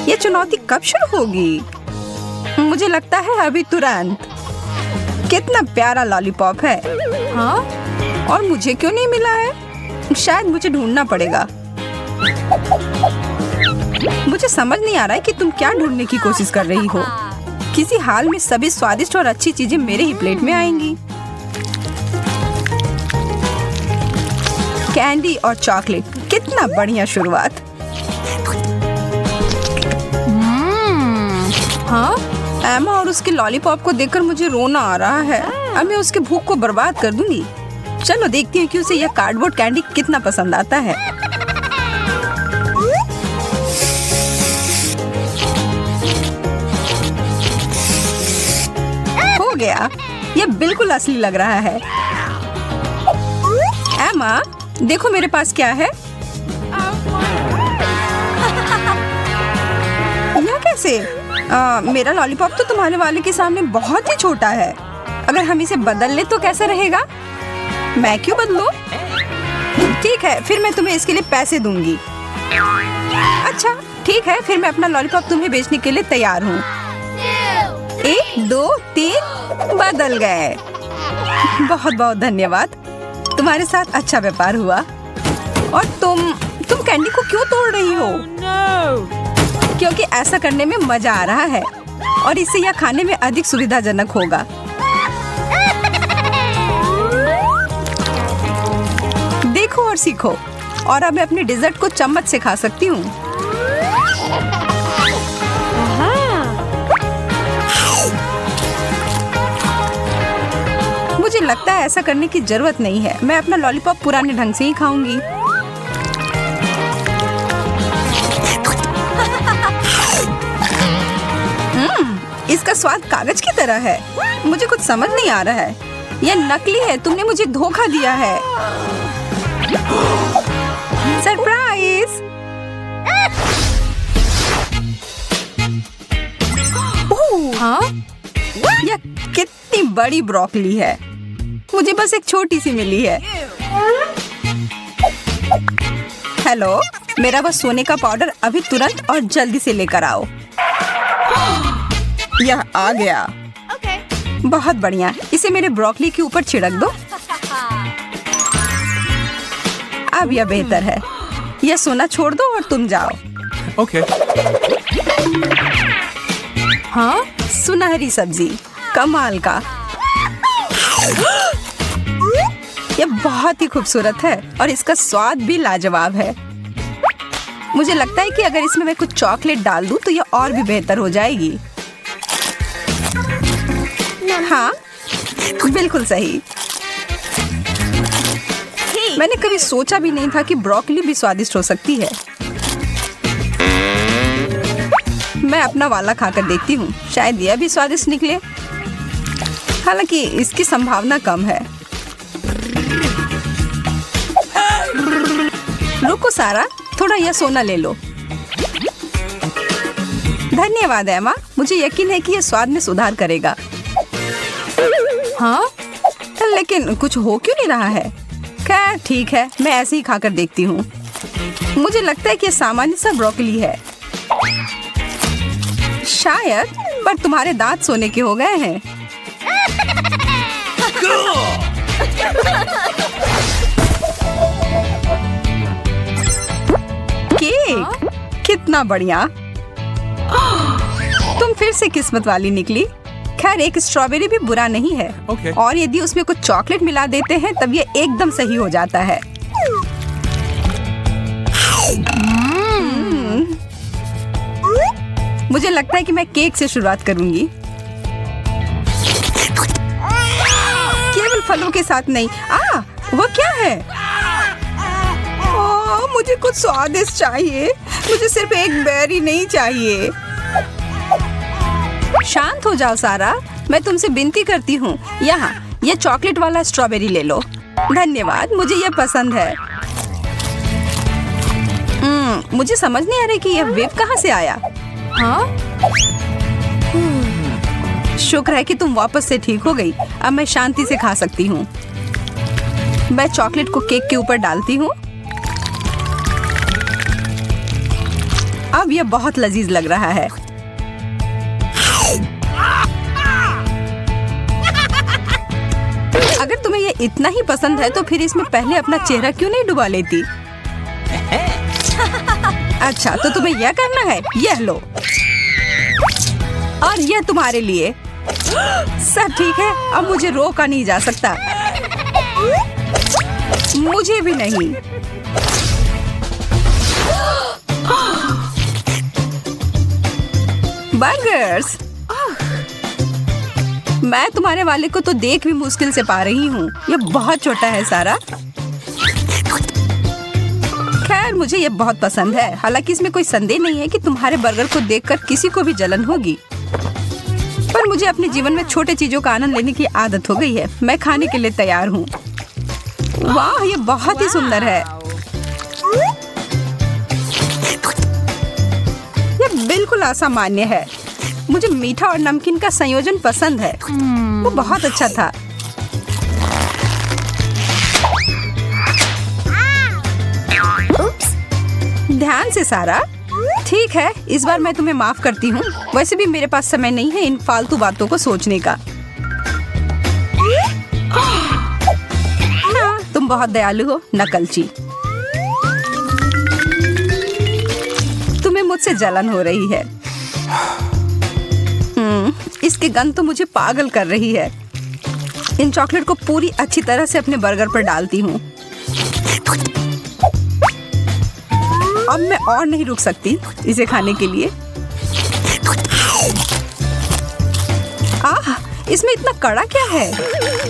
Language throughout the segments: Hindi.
ये चुनौती कब शुरू होगी? मुझे लगता है अभी तुरंत। कितना प्यारा लॉलीपॉप है। हाँ? और मुझे क्यों नहीं मिला है? शायद मुझे ढूंढना पड़ेगा। मुझे समझ नहीं आ रहा है कि तुम क्या ढूंढने की कोशिश कर रही हो। किसी हाल में सभी स्वादिष्ट और अच्छी चीजें मेरे ही प्लेट में आएंगी। कैंडी और चॉकलेट, कितना बढ़िया शुरुआत। हाँ? एमा और उसके लॉलीपॉप को देखकर मुझे रोना आ रहा है। अब मैं उसके भूख को बर्बाद कर दूंगी। चलो देखती हूँ कि उसे यह कार्डबोर्ड कैंडी कितना पसंद आता है। हो गया, यह बिल्कुल असली लग रहा है। एमा, देखो मेरे पास क्या है। यह कैसे? मेरा लॉलीपॉप तो तुम्हारे वाले के सामने बहुत ही छोटा है। अगर हम इसे बदल ले तो कैसा रहेगा? मैं क्यों बदलूं? ठीक है, फिर मैं तुम्हें इसके लिए पैसे दूंगी। अच्छा ठीक है, फिर मैं अपना लॉलीपॉप तुम्हें बेचने के लिए तैयार हूँ। 1 2 3 बदल गए। बहुत बहुत धन्यवाद, तुम्हारे साथ अच्छा व्यापार हुआ। और तुम कैंडी को क्यों तोड़ रही हो? क्योंकि ऐसा करने में मजा आ रहा है और इससे यह खाने में अधिक सुविधाजनक होगा। देखो और सीखो। और अब मैं अपने डेजर्ट को चम्मच से खा सकती हूँ। मुझे लगता है ऐसा करने की जरूरत नहीं है। मैं अपना लॉलीपॉप पुराने ढंग से ही खाऊंगी। इसका स्वाद कागज की तरह है। मुझे कुछ समझ नहीं आ रहा है। यह नकली है। तुमने मुझे धोखा दिया है। सरप्राइज! हाँ? यह कितनी बड़ी ब्रोकली है। मुझे बस एक छोटी सी मिली है। हेलो, मेरा बस सोने का पाउडर अभी तुरंत और जल्दी से लेकर आओ। यह आ गया। बहुत बढ़िया, इसे मेरे ब्रोकली के ऊपर छिड़क दो। अब यह बेहतर है। यह सोना छोड़ दो और तुम जाओ। ओके। हाँ? सुनहरी सब्जी, कमाल का। यह बहुत ही खूबसूरत है और इसका स्वाद भी लाजवाब है। मुझे लगता है कि अगर इसमें मैं कुछ चॉकलेट डाल दूं तो यह और भी बेहतर हो जाएगी। हाँ, बिल्कुल सही। मैंने कभी सोचा भी नहीं था कि ब्रोकली भी स्वादिष्ट हो सकती है। मैं अपना वाला खाकर देखती हूँ, शायद यह भी स्वादिष्ट निकले। हालांकि इसकी संभावना कम है। रुको सारा, थोड़ा यह सोना ले लो। धन्यवाद एमा, मुझे यकीन है कि यह स्वाद में सुधार करेगा। हाँ? लेकिन कुछ हो क्यों नहीं रहा है? खैर ठीक है, मैं ऐसे ही खाकर देखती हूँ। मुझे लगता है कि यह सामान्य सा ब्रोकली है शायद, पर तुम्हारे दांत सोने के हो गए हैं। केक, कितना बढ़िया। तुम फिर से किस्मत वाली निकली। खैर, एक स्ट्रॉबेरी भी बुरा नहीं है। Okay. और यदि उसमें कुछ चॉकलेट मिला देते हैं तब ये एकदम सही हो जाता है। मुझे लगता है कि मैं केक से शुरुआत करूंगी। केवल फलों के साथ नहीं। वो क्या है? मुझे कुछ स्वादिष्ट चाहिए। मुझे सिर्फ एक बेरी नहीं चाहिए। शांत हो जाओ सारा, मैं तुमसे विनती करती हूँ। यहाँ ये चॉकलेट वाला स्ट्रॉबेरी ले लो। धन्यवाद, मुझे यह पसंद है। मुझे समझ नहीं आ रही कि यह वेव कहाँ से आया। हाँ? शुक्र है कि तुम वापस से ठीक हो गई। अब मैं शांति से खा सकती हूँ। मैं चॉकलेट को केक के ऊपर डालती हूँ। अब यह बहुत लजीज लग रहा है। अगर तुम्हें ये इतना ही पसंद है तो फिर इसमें पहले अपना चेहरा क्यों नहीं डुबा लेती? अच्छा, तो तुम्हें यह करना है। यह लो, और यह तुम्हारे लिए। सब ठीक है, अब मुझे रोका नहीं जा सकता। मुझे भी नहीं। बर्गर्स। मैं तुम्हारे वाले को तो देख भी मुश्किल से पा रही हूँ। ये बहुत छोटा है सारा। खैर, मुझे ये बहुत पसंद है। हालांकि इसमें कोई संदेह नहीं है कि तुम्हारे बर्गर को देखकर किसी को भी जलन होगी। पर मुझे अपने जीवन में छोटे चीजों का आनंद लेने की आदत हो गई है। मैं खाने के लिए तैयार हूँ। वाह, ये बहुत ही सुंदर है। ये बिल्कुल असामान्य है। मुझे मीठा और नमकीन का संयोजन पसंद है। वो बहुत अच्छा था। ध्यान से सारा। ठीक है, इस बार मैं तुम्हें माफ करती हूँ। वैसे भी मेरे पास समय नहीं है इन फालतू बातों को सोचने का। हाँ, तुम बहुत दयालु हो, नकलची। तुम्हें मुझसे जलन हो रही है। इसकी गंध तो मुझे पागल कर रही है। इन चॉकलेट को पूरी अच्छी तरह से अपने बर्गर पर डालती हूँ। अब मैं और नहीं रुक सकती इसे खाने के लिए। आह, इसमें इतना कड़ा क्या है?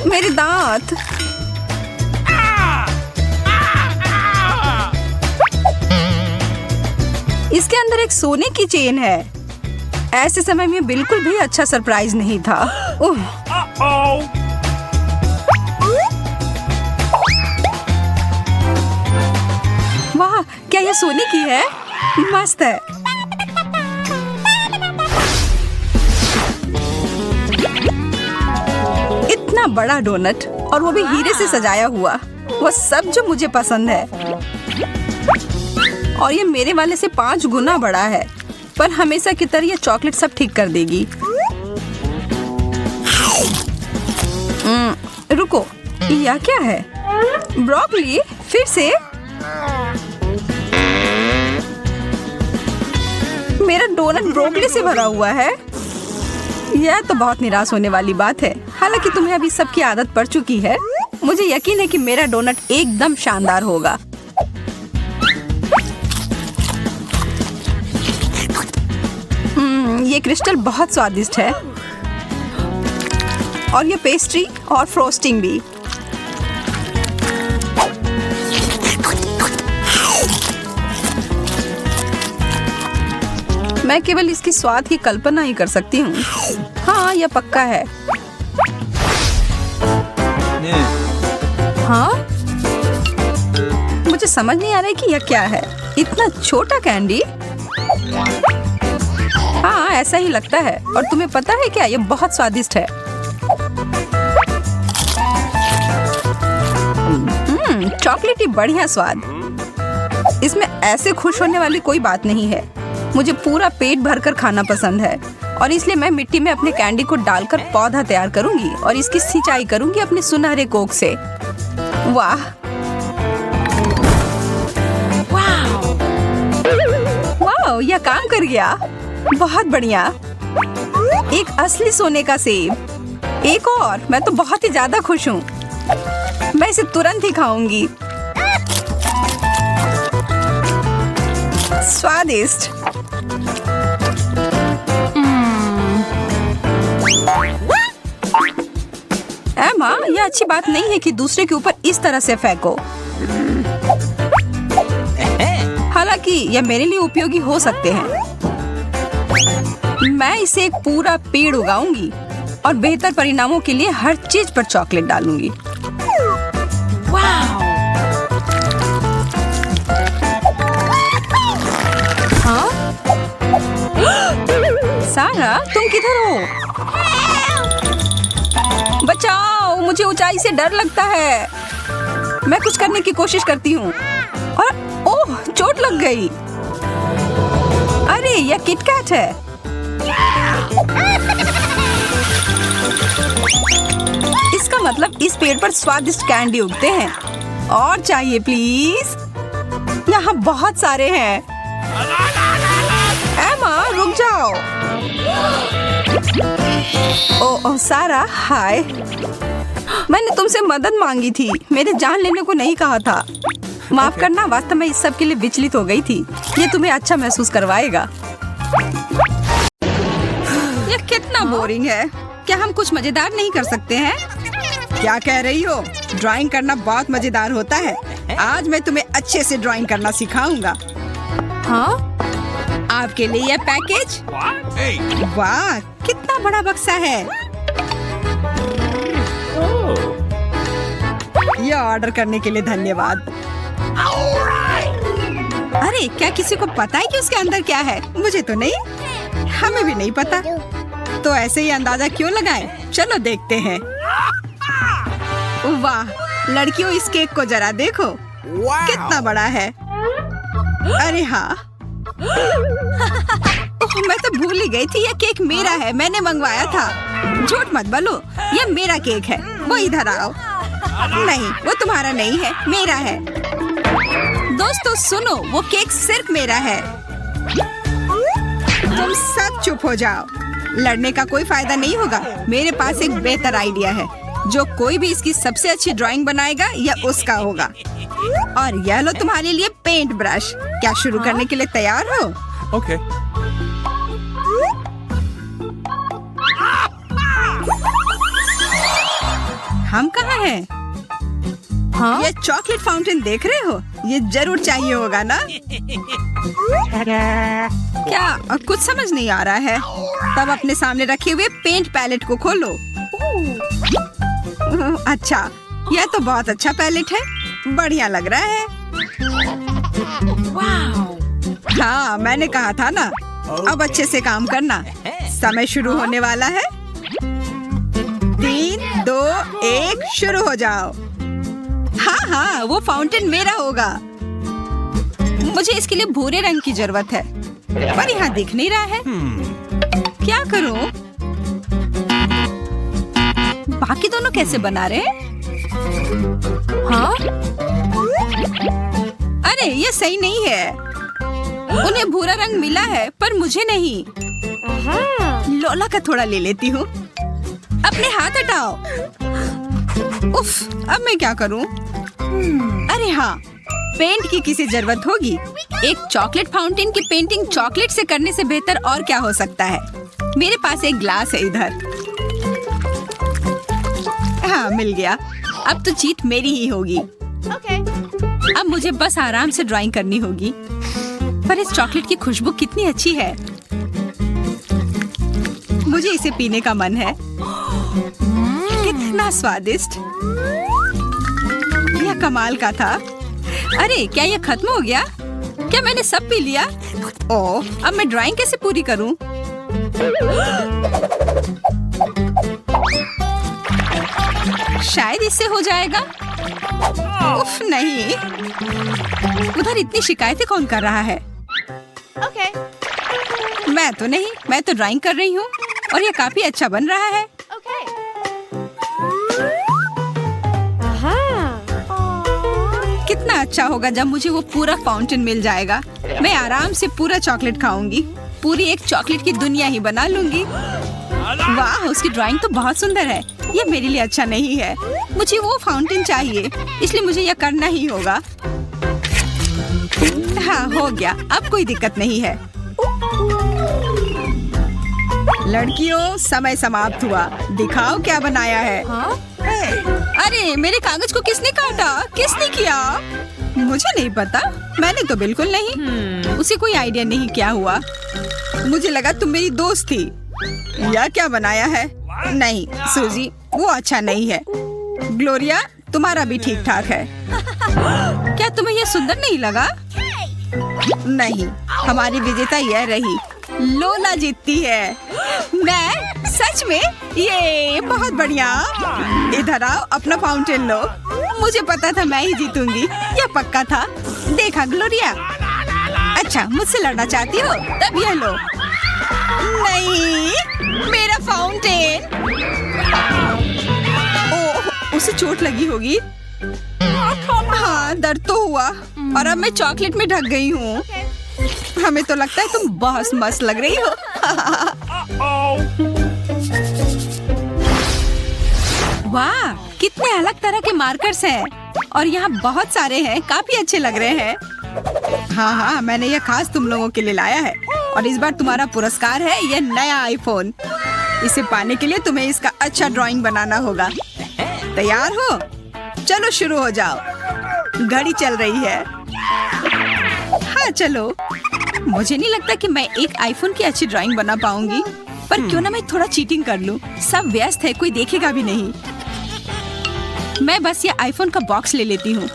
मेरे दांत। इसके अंदर एक सोने की चेन है। ऐसे समय में बिल्कुल भी अच्छा सरप्राइज नहीं था। वाह, क्या ये सोने की है? मस्त है। इतना बड़ा डोनट, और वो भी हीरे से सजाया हुआ। वो सब जो मुझे पसंद है। और ये मेरे वाले से 5 गुना बड़ा है। पर हमेशा की तरह ये चॉकलेट सब ठीक कर देगी। रुको, यह क्या है? ब्रोकली? फिर से? मेरा डोनट ब्रोकली से भरा हुआ है। यह तो बहुत निराश होने वाली बात है। हालांकि तुम्हें अभी सबकी आदत पड़ चुकी है। मुझे यकीन है कि मेरा डोनट एकदम शानदार होगा। ये क्रिस्टल बहुत स्वादिष्ट है। और ये पेस्ट्री और फ्रोस्टिंग भी। मैं केवल इसकी स्वाद की कल्पना ही कर सकती हूँ। हाँ, यह पक्का है। हाँ, मुझे समझ नहीं आ रहा है कि यह क्या है। इतना छोटा कैंडी। हाँ, ऐसा ही लगता है। और तुम्हें पता है क्या, ये बहुत स्वादिष्ट है। चॉकलेटी बढ़िया स्वाद। इसमें ऐसे खुश होने वाली कोई बात नहीं है। मुझे पूरा पेट भरकर खाना पसंद है। और इसलिए मैं मिट्टी में अपने कैंडी को डालकर पौधा तैयार करूंगी और इसकी सिंचाई करूंगी अपने सुनहरे कोक से। वाह, वाह, यह काम कर गया। बहुत बढ़िया। एक असली सोने का सेब। एक और। मैं तो बहुत ही ज्यादा खुश हूँ। मैं इसे तुरंत ही खाऊंगी। स्वादिष्ट। एमा, यह अच्छी बात नहीं है कि दूसरे के ऊपर इस तरह से फेंको। हालांकि यह मेरे लिए उपयोगी हो सकते हैं। मैं इसे एक पूरा पेड़ उगाऊंगी और बेहतर परिणामों के लिए हर चीज पर चॉकलेट डालूंगी। हाँ? सारा, तुम किधर हो? बचाओ, मुझे ऊंचाई से डर लगता है। मैं कुछ करने की कोशिश करती हूँ और ओह, चोट लग गई। अरे यह किटकैट है। इसका मतलब इस पेड़ पर स्वादिष्ट कैंडी उगते हैं। और चाहिए प्लीज। यहाँ बहुत सारे हैं। एमा रुक जाओ। ओह सारा हाय। मैंने तुमसे मदद मांगी थी, मेरे जान लेने को नहीं कहा था। माफ करना, वास्तव में इस सब के लिए विचलित हो गई थी। ये तुम्हें अच्छा महसूस करवाएगा। यह कितना बोरिंग है। क्या हम कुछ मजेदार नहीं कर सकते हैं? क्या कह रही हो? ड्राइंग करना बहुत मजेदार होता है। आज मैं तुम्हें अच्छे से ड्राइंग करना सिखाऊंगा। हाँ? आपके लिए यह पैकेज। वाह, कितना बड़ा बक्सा है। यह ऑर्डर करने के लिए धन्यवाद। अरे क्या किसी को पता है कि उसके अंदर क्या है? मुझे तो नहीं, हमें भी नहीं पता। तो ऐसे ही अंदाजा क्यों लगाएं? चलो देखते हैं। वाह लड़कियों, इस केक को जरा देखो, कितना बड़ा है। अरे हाँ मैं तो भूल ही गई थी, यह केक मेरा है, मैंने मंगवाया था। झूठ मत बोलो, यह मेरा केक है। वो इधर आओ। नहीं, वो तुम्हारा नहीं है, मेरा है। दोस्तों सुनो, वो केक सिर्फ मेरा है। तुम सब चुप हो जाओ। लड़ने का कोई फायदा नहीं होगा। मेरे पास एक बेहतर आइडिया है। जो कोई भी इसकी सबसे अच्छी ड्राइंग बनाएगा यह उसका होगा। और यह लो तुम्हारे लिए पेंट ब्रश। क्या शुरू करने के लिए तैयार हो? ओके। हम कहाँ हैं? हाँ? ये चॉकलेट फाउंटेन देख रहे हो? ये जरूर चाहिए होगा ना? क्या कुछ समझ नहीं आ रहा है? तब अपने सामने रखे हुए पेंट पैलेट को खोलो। अच्छा, यह तो बहुत अच्छा पैलेट है, बढ़िया लग रहा है। हाँ मैंने कहा था ना। अब अच्छे से काम करना, समय शुरू होने वाला है। 3, 2, 1 शुरू हो जाओ। हाँ हाँ, वो फाउंटेन मेरा होगा। मुझे इसके लिए भूरे रंग की जरूरत है, पर यहाँ दिख नहीं रहा है। क्या करूं? बाकी दोनों कैसे बना रहे हैं? हाँ? अरे ये सही नहीं है। उन्हें भूरा रंग मिला है पर मुझे नहीं। लोला का थोड़ा ले लेती हूँ। अपने हाथ हटाओ। उफ, अब मैं क्या करूँ? अरे हाँ, पेंट की किसी जरूरत होगी। एक चॉकलेट फाउंटेन की पेंटिंग चॉकलेट से करने से बेहतर और क्या हो सकता है? मेरे पास एक ग्लास है इधर। हाँ मिल गया। अब तो जीत मेरी ही होगी। अब मुझे बस आराम से ड्राइंग करनी होगी। पर इस चॉकलेट की खुशबू कितनी अच्छी है। मुझे इसे पीने का मन है। कितना स्वादिष्ट। यह कमाल का था। अरे क्या यह खत्म हो गया? क्या मैंने सब पी लिया? ओह, अब मैं ड्राइंग कैसे पूरी करूं? शायद इससे हो जाएगा। उफ नहीं। उधर इतनी शिकायतें कौन कर रहा है? मैं तो नहीं, मैं तो ड्राइंग कर रही हूँ और ये काफी अच्छा बन रहा है। कितना अच्छा होगा जब मुझे वो पूरा फाउंटेन मिल जाएगा। मैं आराम से पूरा चॉकलेट खाऊंगी। पूरी एक चॉकलेट की दुनिया ही बना लूंगी। वाह, उसकी ड्राइंग तो बहुत सुंदर है। ये मेरे लिए अच्छा नहीं है। मुझे वो फाउंटेन चाहिए, इसलिए मुझे यह करना ही होगा। हाँ हो गया, अब कोई दिक्कत नहीं है। लड़कियों, समय समाप्त हुआ। दिखाओ क्या बनाया है। हाँ? अरे मेरे कागज को किसने काटा? किसने किया? मुझे नहीं पता, मैंने तो बिल्कुल नहीं। उसे कोई आइडिया नहीं क्या हुआ। मुझे लगा तुम मेरी दोस्त थी। यह क्या बनाया है? नहीं सूजी, वो अच्छा नहीं है। ग्लोरिया, तुम्हारा भी ठीक ठाक है। क्या तुम्हें यह सुंदर नहीं लगा? नहीं, हमारी विजेता यह रही। लोला जीतती है। मैं सच में? ये बहुत बढ़िया। इधर आओ, अपना फाउंटेन लो। मुझे पता था मैं ही जीतूंगी, यह पक्का था। देखा ग्लोरिया? अच्छा, मुझसे लड़ना चाहती हो? तब यह लो। नहीं, मेरा फाउंटेन। ओह, उसे चोट लगी होगी। हाँ, दर्द तो हुआ और अब मैं चॉकलेट में ढक गई हूँ। हमें तो लगता है तुम बहुत मस्त लग रही हो। वाह, कितने अलग तरह के मार्कर्स हैं और यहाँ बहुत सारे हैं, काफी अच्छे लग रहे हैं। हाँ, मैंने यह खास तुम लोगों के लिए लाया है और इस बार तुम्हारा पुरस्कार है यह नया आईफोन। इसे पाने के लिए तुम्हें इसका अच्छा ड्राइंग बनाना होगा। तैयार हो? चलो शुरू हो जाओ। घड़ी चल रही है। हाँ चलो। मुझे नहीं लगता कि मैं एक आईफोन की अच्छी ड्राइंग बना पाऊंगी, पर क्यों ना मैं थोड़ा चीटिंग कर लूं। सब व्यस्त है, कोई देखेगा भी नहीं। मैं बस ये आईफोन का बॉक्स ले लेती हूँ।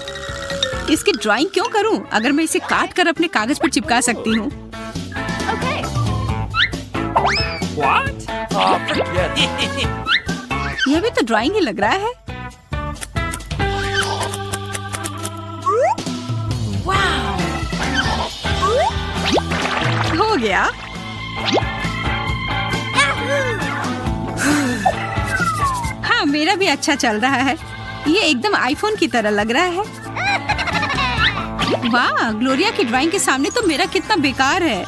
इसकी ड्राइंग क्यों करूं अगर मैं इसे काट कर अपने कागज पर चिपका सकती हूँ। यह भी तो ड्राइंग ही लग रहा है। हो गया। हाँ, मेरा भी अच्छा चल रहा है। ये एकदम आईफोन की तरह लग रहा है। वाह, ग्लोरिया की ड्राइंग के सामने तो मेरा कितना बेकार है।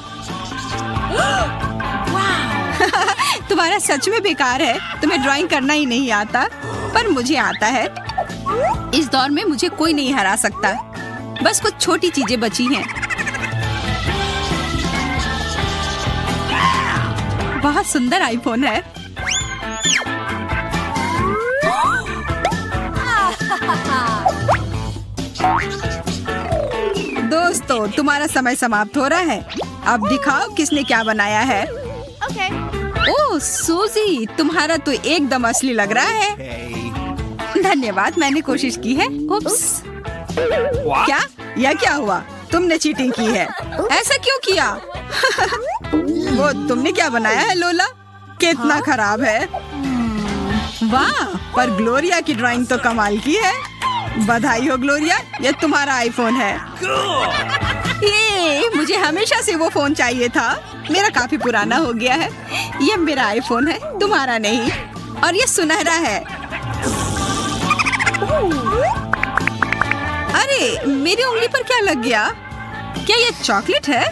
तुम्हारा सच में बेकार है। तुम्हें ड्राइंग करना ही नहीं आता, पर मुझे आता है। इस दौर में मुझे कोई नहीं हरा सकता। बस कुछ छोटी चीजें बची हैं। बहुत सुंदर आईफोन है। दोस्तों, तुम्हारा समय समाप्त हो रहा है। अब दिखाओ किसने क्या बनाया है। ओह सूजी, तुम्हारा तो एकदम असली लग रहा है। धन्यवाद, मैंने कोशिश की है। उप्स। क्या? यह क्या हुआ? तुमने चीटिंग की है। ऐसा क्यों किया? वो तुमने क्या बनाया है लोला? कितना खराब है। वाह, पर ग्लोरिया की ड्राइंग तो कमाल की है। बधाई हो ग्लोरिया, ये तुम्हारा आईफोन है। ये मुझे हमेशा से वो फोन चाहिए था। मेरा काफी पुराना हो गया है। ये मेरा आईफोन है, तुम्हारा नहीं। और ये सुनहरा है। अरे, मेरी उंगली पर क्या लग गया? क्या ये चॉकलेट है?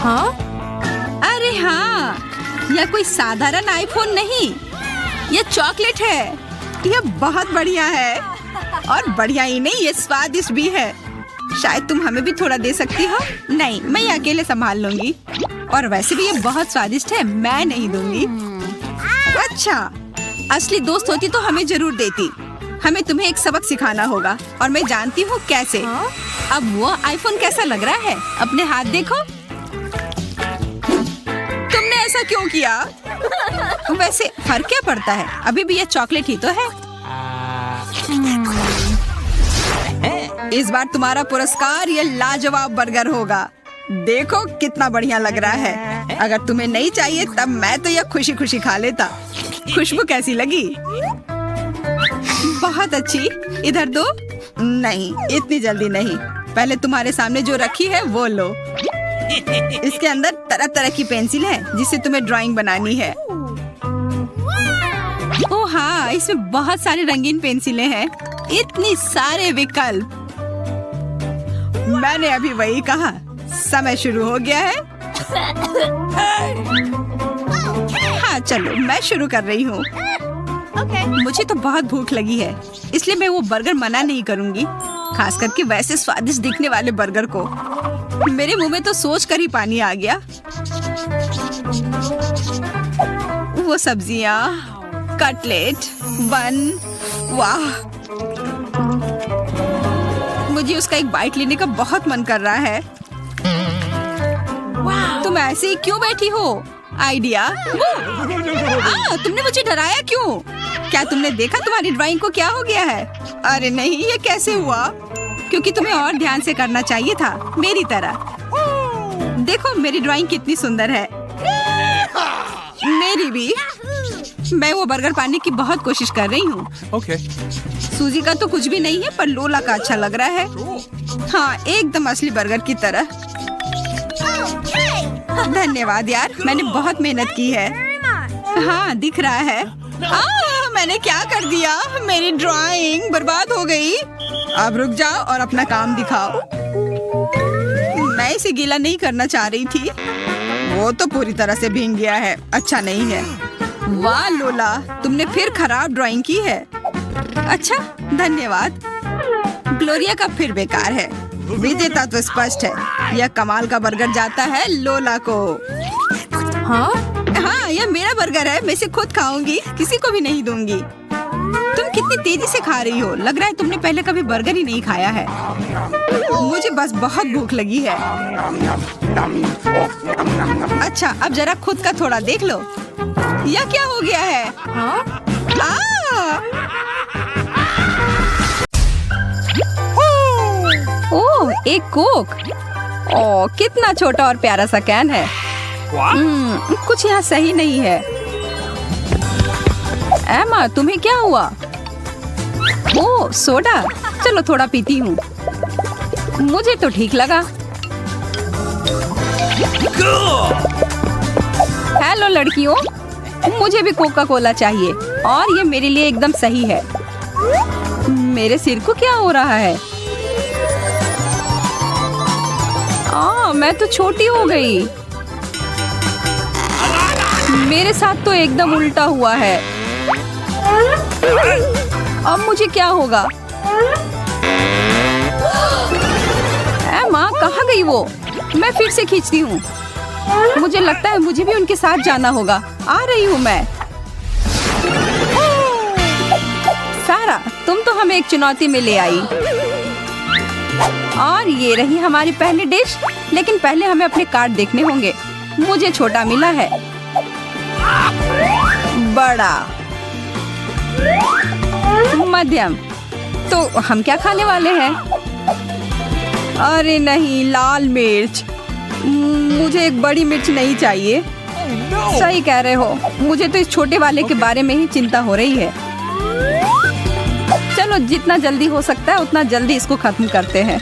हाँ? अरे हाँ, यह कोई साधारण आईफोन नहीं, यह चॉकलेट है। यह बहुत बढ़िया है और बढ़िया ही नहीं, ये स्वादिष्ट भी है। शायद तुम हमें भी थोड़ा दे सकती हो। नहीं, मैं ये अकेले संभाल लूंगी। और वैसे भी ये बहुत स्वादिष्ट है, मैं नहीं दूंगी। अच्छा, असली दोस्त होती तो हमें जरूर देती। हमें तुम्हें एक सबक सिखाना होगा और मैं जानती हूँ कैसे। अब वो आईफोन कैसा लग रहा है? अपने हाथ देखो। तुमने ऐसा क्यों किया? वैसे फर्क क्या पड़ता है? अभी भी ये चॉकलेट ही तो है। इस बार तुम्हारा पुरस्कार ये लाजवाब बर्गर होगा। देखो कितना बढ़िया लग रहा है। अगर तुम्हें नहीं चाहिए तब मैं तो यह खुशी खुशी खा लेता। खुशबू कैसी लगी? बहुत अच्छी। इधर दो। नहीं, इतनी जल्दी नहीं। पहले तुम्हारे सामने जो रखी है वो लो। इसके अंदर तरह तरह की पेंसिल है जिससे तुम्हें ड्राइंग बनानी है। ओह हाँ, इसमें बहुत सारी रंगीन पेंसिलें हैं। इतनी सारे विकल्प। मैंने अभी वही कहा। समय शुरू हो गया है। हाँ चलो, मैं शुरू कर रही हूँ। मुझे तो बहुत भूख लगी है, इसलिए मैं वो बर्गर मना नहीं करूँगी, खास करके वैसे स्वादिष्ट दिखने वाले बर्गर को। मेरे मुंह में तो सोच कर ही पानी आ गया। वो सब्जियाँ, कटलेट, बन, वाह! मुझे उसका एक बाइट लेने का बहुत मन कर रहा है। तुम ऐसे ही क्यों बैठी हो? आइडिया? तुमने मुझे डराया क्यों? क्या तुमने देखा तुम्हारी ड्राइंग को क्या हो गया है? अरे नहीं, ये कैसे हुआ? क्योंकि तुम्हें और ध्यान से करना चाहिए था, मेरी तरह। देखो मेरी ड्राइंग कितनी सुंदर है। मेरी भी। मैं वो बर्गर पाने की बहुत कोशिश कर रही हूँ। Okay. सूजी का तो कुछ भी नहीं है, पर लोला का अच्छा लग रहा है। हाँ, एकदम असली बर्गर की तरह। धन्यवाद यार, मैंने बहुत मेहनत की है। हाँ, दिख रहा है। मैंने क्या कर दिया? मेरी ड्राइंग बर्बाद हो गई। अब रुक जाओ और अपना काम दिखाओ। मैं इसे गीला नहीं करना चाह रही थी। वो तो पूरी तरह से भीग गया है। अच्छा नहीं है। वाह लोला, तुमने फिर खराब ड्राइंग की है। अच्छा, धन्यवाद। ग्लोरिया का फिर बेकार है। विजेता तो स्पष्ट है। यह कमाल का बर्गर जाता है लोला को। हाँ, यह मेरा बर्गर है। मैं इसे खुद खाऊंगी, किसी को भी नहीं दूंगी। तुम कितनी तेजी से खा रही हो? लग रहा है तुमने पहले कभी बर्गर ही नहीं खाया है। मुझे बस बहुत भूख लगी है। अच्छा, अब जरा खुद का थोड़ा देख लो। यह क्या हो गया है? ओह, एक कोक। ओह, कितना छोटा और प्यारा सा कैन है। कुछ यहाँ सही नहीं है। एमा, तुम्हें क्या हुआ? ओह, सोडा। चलो थोड़ा पीती हूँ। मुझे तो ठीक लगा। हेलो लड़कियों, मुझे भी कोका कोला चाहिए और ये मेरे लिए एकदम सही है। मेरे सिर को क्या हो रहा है? मैं तो छोटी हो गई। मेरे साथ तो एकदम उल्टा हुआ है। अब मुझे क्या होगा? माँ, कहाँ गई वो? मैं फिर से खींचती हूँ। मुझे लगता है मुझे भी उनके साथ जाना होगा। आ रही हूँ मैं। सारा, तुम तो हमें एक चुनौती में ले आई। और ये रही हमारी पहली डिश। लेकिन पहले हमें अपने कार्ड देखने होंगे। मुझे छोटा मिला है। बड़ा, मध्यम। तो हम क्या खाने वाले हैं? अरे नहीं, लाल मिर्च। मुझे एक बड़ी मिर्च नहीं चाहिए। सही कह रहे हो। मुझे तो इस छोटे वाले के बारे में ही चिंता हो रही है। चलो, जितना जल्दी हो सकता है उतना जल्दी इसको खत्म करते हैं।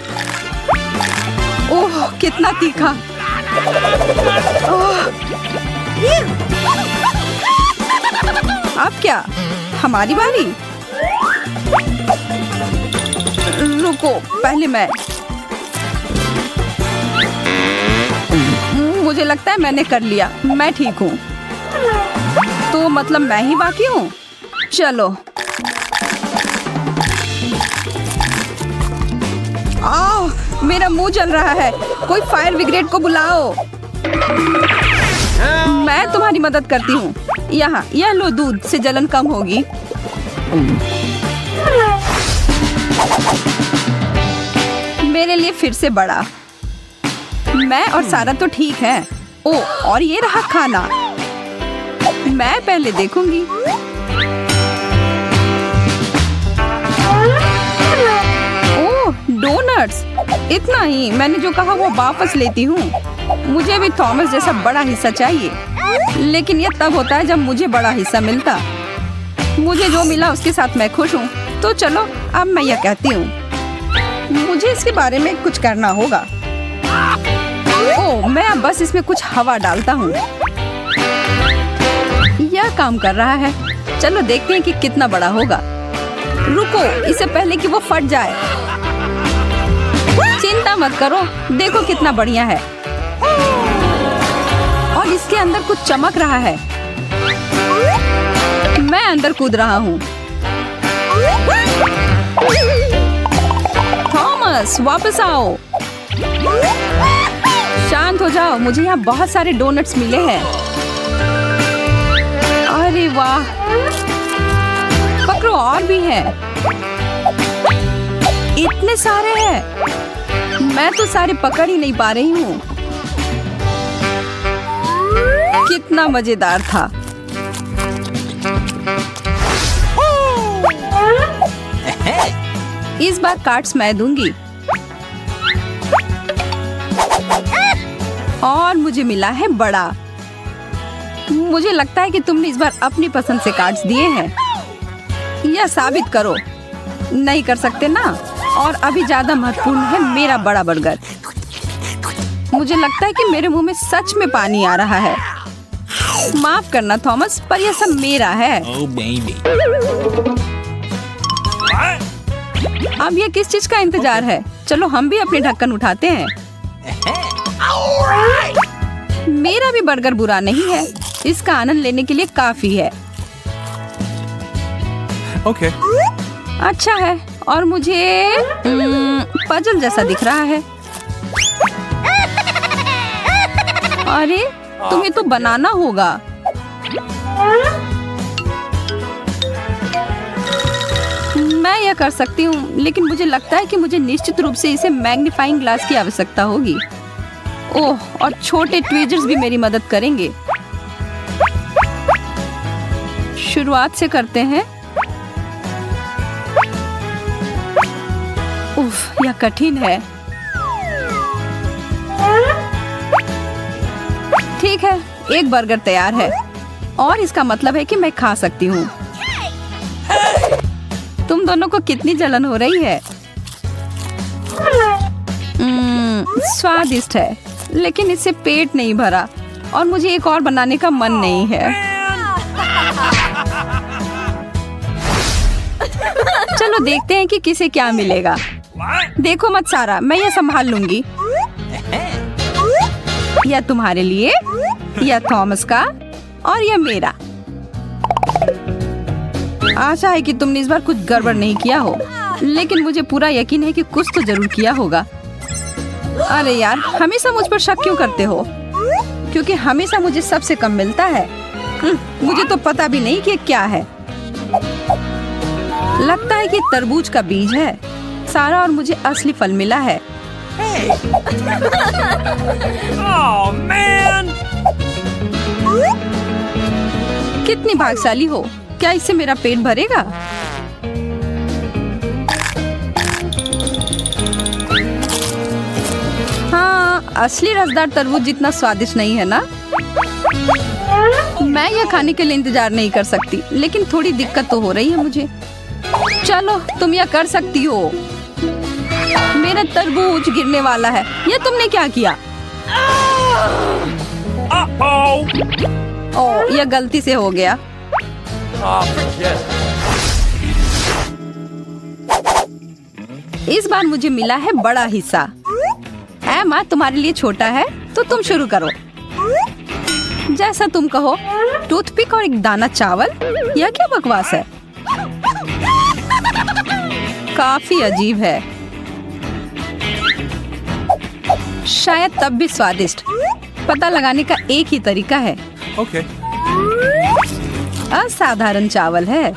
ओह, कितना तीखा। ओह। अब क्या? हमारी बारी। रुको, पहले मैं। मुझे लगता है मैंने कर लिया। मैं ठीक हूँ। तो मतलब मैं ही बाकी हूँ। चलो। मेरा मुंह जल रहा है। कोई फायर ब्रिगेड को बुलाओ। मैं तुम्हारी मदद करती हूँ। यहाँ, यह लो, दूध से जलन कम होगी। मेरे लिए फिर से बड़ा। मैं और सारा तो ठीक है। ओ, और ये रहा खाना। मैं पहले देखूंगी। ओह, डोनट्स। इतना ही। मैंने जो कहा वो वापस लेती हूँ। मुझे भी थॉमस जैसा बड़ा हिस्सा चाहिए। लेकिन ये तब होता है जब मुझे बड़ा हिस्सा मिलता। मुझे जो मिला उसके साथ मैं खुश हूँ। तो चलो, अब मैं यह कहती हूँ, मुझे इसके बारे में कुछ करना होगा। ओह, मैं अब बस इसमें कुछ हवा डालता हूँ। यह काम कर रहा है। चलो देखते हैं कि कितना बड़ा होगा। रुको, इससे पहले कि वो फट जाए। चिंता मत करो, देखो कितना बढ़िया है। और इसके अंदर कुछ चमक रहा है। मैं अंदर कूद रहा हूँ। थॉमस, वापस आओ। शांत हो जाओ। मुझे यहाँ बहुत सारे डोनट्स मिले हैं। अरे वाह, पकड़ो, और भी हैं। इतने सारे हैं। मैं तो सारे पकड़ ही नहीं पा रही हूँ। कितना मजेदार था। इस बार कार्ड्स मैं दूंगी। और मुझे मिला है बड़ा। मुझे लगता है कि तुमने इस बार अपनी पसंद से कार्ड्स दिए हैं। यह साबित करो। नहीं कर सकते ना? और अभी ज्यादा महत्वपूर्ण है मेरा बड़ा बर्गर। मुझे लगता है कि मेरे मुंह में सच में पानी आ रहा है। माफ करना थॉमस, पर यह सब मेरा है। अब ये किस चीज का इंतजार है? चलो हम भी अपने ढक्कन उठाते हैं। मेरा भी बर्गर बुरा नहीं है, इसका आनंद लेने के लिए काफी है। Okay. अच्छा है, और मुझे पजल जैसा दिख रहा है। अरे तुम्हें तो बनाना होगा। मैं यह कर सकती हूँ, लेकिन मुझे लगता है कि मुझे निश्चित रूप से इसे मैग्नीफाइंग ग्लास की आवश्यकता होगी। ओह, और छोटे ट्वीजर्स भी मेरी मदद करेंगे। शुरुआत से करते हैं। उफ, यह कठिन है। ठीक है, एक बर्गर तैयार है और इसका मतलब है कि मैं खा सकती हूँ। तुम दोनों को कितनी जलन हो रही है? स्वादिष्ट है, लेकिन इससे पेट नहीं भरा और मुझे एक और बनाने का मन नहीं है। चलो देखते हैं कि किसे क्या मिलेगा। देखो मत सारा, मैं यह संभाल लूंगी। यह तुम्हारे लिए, यह थॉमस का और यह मेरा। आशा है कि तुमने इस बार कुछ गड़बड़ नहीं किया हो, लेकिन मुझे पूरा यकीन है कि कुछ तो जरूर किया होगा। अरे यार, हमेशा मुझ पर शक क्यों करते हो? क्योंकि हमेशा मुझे सबसे कम मिलता है। मुझे तो पता भी नहीं कि क्या है। लगता है कि तरबूज का बीज है। सारा और मुझे असली फल मिला है। Oh man! कितनी भाग्यशाली हो। क्या इससे मेरा पेट भरेगा? हाँ, असली रसदार तरबूज जितना स्वादिष्ट नहीं है ना? मैं यह खाने के लिए इंतजार नहीं कर सकती, लेकिन थोड़ी दिक्कत तो हो रही है मुझे। चलो, तुम यह कर सकती हो। मेरा तरबूज गिरने वाला है। यह तुमने क्या किया? ओह, यह गलती से हो गया। इस बार मुझे मिला है बड़ा हिस्सा। एमा, तुम्हारे लिए छोटा है, तो तुम शुरू करो। जैसा तुम कहो। टूथपिक और एक दाना चावल? यह क्या बकवास है? काफी अजीब है। शायद तब भी स्वादिष्ट। पता लगाने का एक ही तरीका है। Okay. असाधारण चावल है।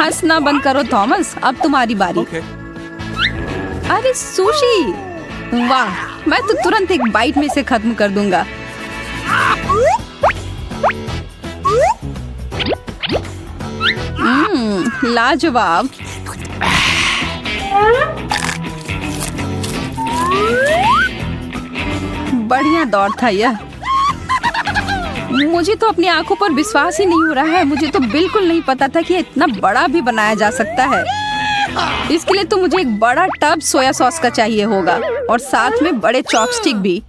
हंसना बंद करो थॉमस, अब तुम्हारी बारी। Okay. अरे सुशी, वाह, मैं तो तुरंत एक बाइट में से खत्म कर दूंगा। लाजवाब। बढ़िया दौड़ था यह। मुझे तो अपनी आंखों पर विश्वास ही नहीं हो रहा है। मुझे तो बिल्कुल नहीं पता था कि इतना बड़ा भी बनाया जा सकता है। इसके लिए तो मुझे एक बड़ा टब सोया सॉस का चाहिए होगा और साथ में बड़े चॉपस्टिक भी।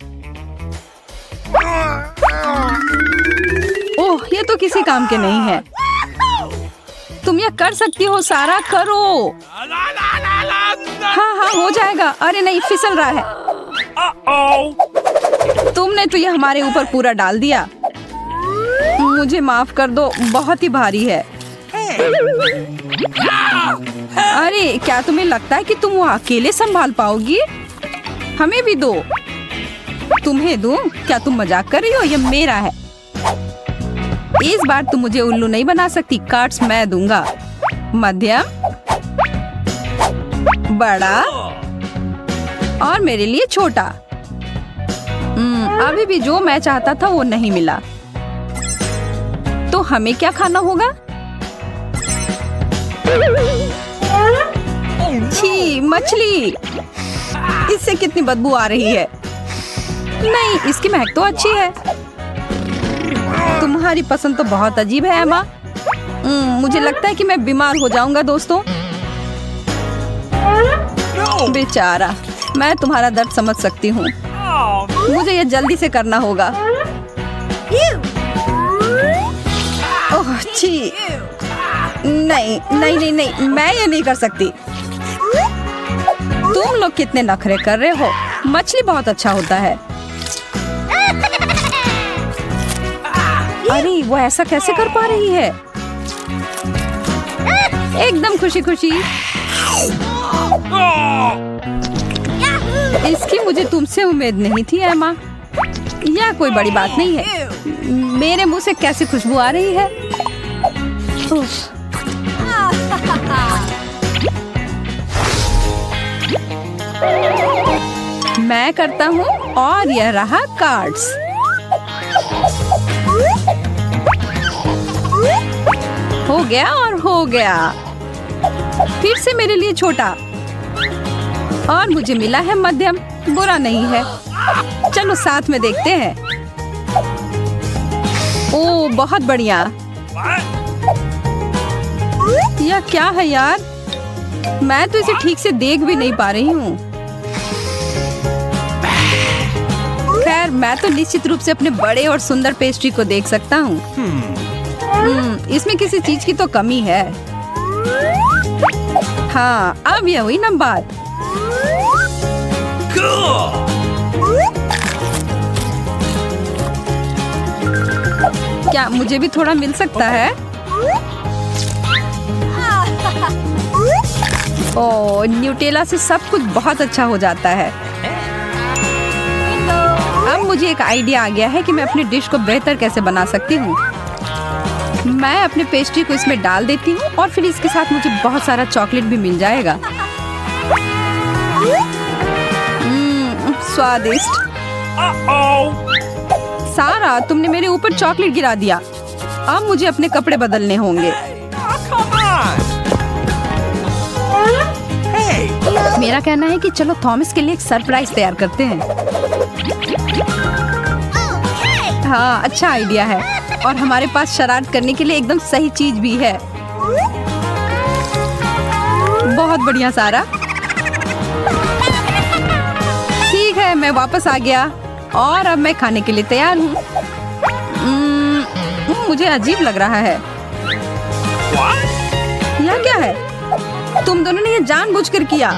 ओह, ये तो किसी काम के नहीं है। तुम यह कर सकती हो सारा, करो। हाँ हाँ, हो जाएगा। अरे नहीं, फिसल रहा है। तुमने तो यह हमारे ऊपर पूरा डाल दिया। मुझे माफ कर दो, बहुत ही भारी है। अरे, क्या तुम्हें लगता है कि तुम वो अकेले संभाल पाओगी? हमें भी दो। तुम्हें दूं? क्या तुम मजाक कर रही हो? यह मेरा है। इस बार तुम मुझे उल्लू नहीं बना सकती। कार्ड्स मैं दूंगा। मध्यम, बड़ा और मेरे लिए छोटा। अभी भी जो मैं चाहता था वो नहीं मिला। तो हमें क्या खाना होगा? छी, मछली। इससे कितनी बदबू आ रही है। नहीं, इसकी महक तो अच्छी है। तुम्हारी पसंद तो बहुत अजीब है एमा। मुझे लगता है कि मैं बीमार हो जाऊंगा दोस्तों। No. बेचारा, मैं तुम्हारा दर्द समझ सकती हूँ। Oh, मुझे ये जल्दी से करना होगा। ओह छी, नहीं नहीं नहीं नहीं, मैं ये नहीं कर सकती। तुम लोग कितने नखरे कर रहे हो। मछली बहुत अच्छा होता है। अरे वो ऐसा कैसे कर पा रही है। एकदम खुशी खुशी। oh. इसकी मुझे तुमसे उम्मीद नहीं थी एमा। यह कोई बड़ी बात नहीं है। मेरे मुंह से कैसी खुशबू आ रही है। उफ। मैं करता हूँ और यह रहा कार्ड्स। हो गया और हो गया। फिर से मेरे लिए छोटा और मुझे मिला है मध्यम। बुरा नहीं है। चलो साथ में देखते हैं। ओ बहुत बढ़िया। What? यह क्या है यार, मैं तो इसे ठीक से देख भी नहीं पा रही हूँ। खैर मैं तो निश्चित रूप से अपने बड़े और सुंदर पेस्ट्री को देख सकता हूँ। इसमें किसी चीज की तो कमी है। हाँ अब यह हुई ना बात। Cool. क्या मुझे भी थोड़ा मिल सकता है? ओह न्यूटेला से सब कुछ बहुत अच्छा हो जाता है। अब मुझे एक आइडिया आ गया है कि मैं अपनी डिश को बेहतर कैसे बना सकती हूँ। मैं अपने पेस्ट्री को इसमें डाल देती हूँ और फिर इसके साथ मुझे बहुत सारा चॉकलेट भी मिल जाएगा। स्वादिष्ट। Uh-oh. सारा तुमने मेरे ऊपर चॉकलेट गिरा दिया। अब मुझे अपने कपड़े बदलने होंगे। Oh, come on. Hey. मेरा कहना है कि चलो थॉमस के लिए एक सरप्राइज तैयार करते हैं। हाँ अच्छा आइडिया है और हमारे पास शरारत करने के लिए एकदम सही चीज भी है। बहुत बढ़िया सारा। ठीक है मैं वापस आ गया और अब मैं खाने के लिए तैयार हूँ। मुझे अजीब लग रहा है। What? यह क्या है? तुम दोनों ने यह जानबूझकर किया।